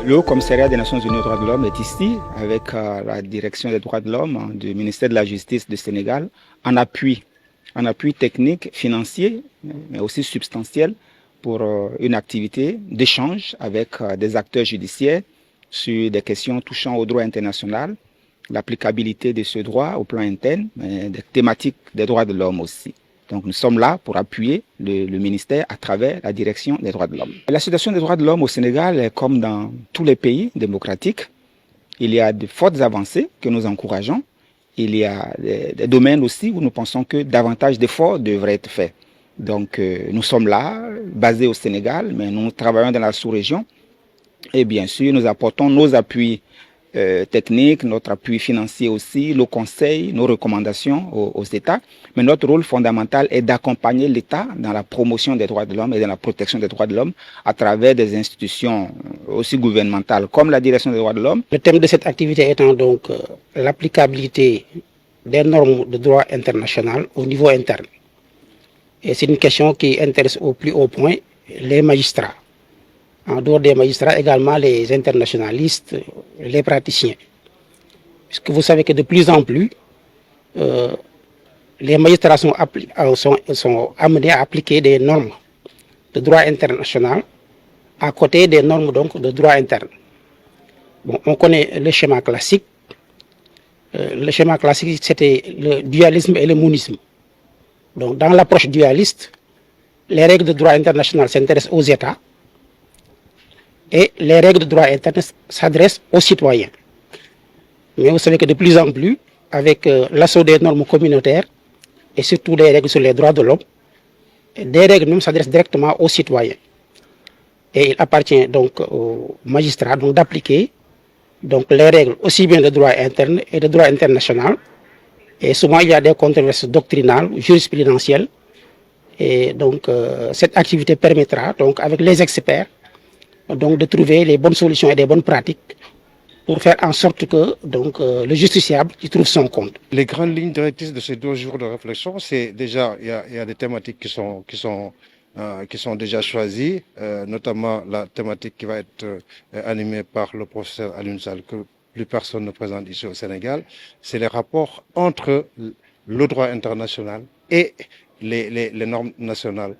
Le Haut Commissariat des Nations Unies aux droits de l'homme est ici avec la direction des droits de l'homme du ministère de la Justice du Sénégal en appui technique, financier, mais aussi substantiel pour une activité d'échange avec des acteurs judiciaires sur des questions touchant au droit international, l'applicabilité de ce droit au plan interne, mais des thématiques des droits de l'homme aussi. Donc nous sommes là pour appuyer le ministère à travers la direction des droits de l'homme. La situation des droits de l'homme au Sénégal est comme dans tous les pays démocratiques. Il y a de fortes avancées que nous encourageons. Il y a des domaines aussi où nous pensons que davantage d'efforts devraient être faits. Donc nous sommes là, basés au Sénégal, mais nous travaillons dans la sous-région. Et bien sûr, nous apportons nos appuis techniques, notre appui financier aussi, nos conseils, nos recommandations aux États. Mais notre rôle fondamental est d'accompagner l'État dans la promotion des droits de l'homme et dans la protection des droits de l'homme à travers des institutions aussi gouvernementales comme la Direction des droits de l'homme. Le thème de cette activité étant donc l'applicabilité des normes de droit international au niveau interne. Et c'est une question qui intéresse au plus haut point les magistrats. En dehors des magistrats, également les internationalistes, les praticiens. Puisque vous savez que de plus en plus, les magistrats sont amenés à appliquer des normes de droit international à côté des normes donc, de droit interne. Bon, on connaît le schéma classique. Le schéma classique, c'était le dualisme et le monisme. Donc, dans l'approche dualiste, les règles de droit international s'intéressent aux États et les règles de droit interne s'adressent aux citoyens. Mais vous savez que de plus en plus, avec l'assaut des normes communautaires et surtout les règles sur les droits de l'homme, des règles même s'adressent directement aux citoyens. Et il appartient donc aux magistrats d'appliquer donc les règles aussi bien de droit interne et de droit international. Et souvent, il y a des controverses doctrinales, jurisprudentielles. Et donc, cette activité permettra, donc, avec les experts, donc, de trouver les bonnes solutions et les bonnes pratiques pour faire en sorte que donc, le justiciable y trouve son compte. Les grandes lignes directrices de ces 2 jours de réflexion, c'est déjà, il y a des thématiques qui sont déjà choisies, notamment la thématique qui va être animée par le professeur Alioune Sall, que plus personne ne présente ici au Sénégal. C'est les rapports entre le droit international et les normes nationales.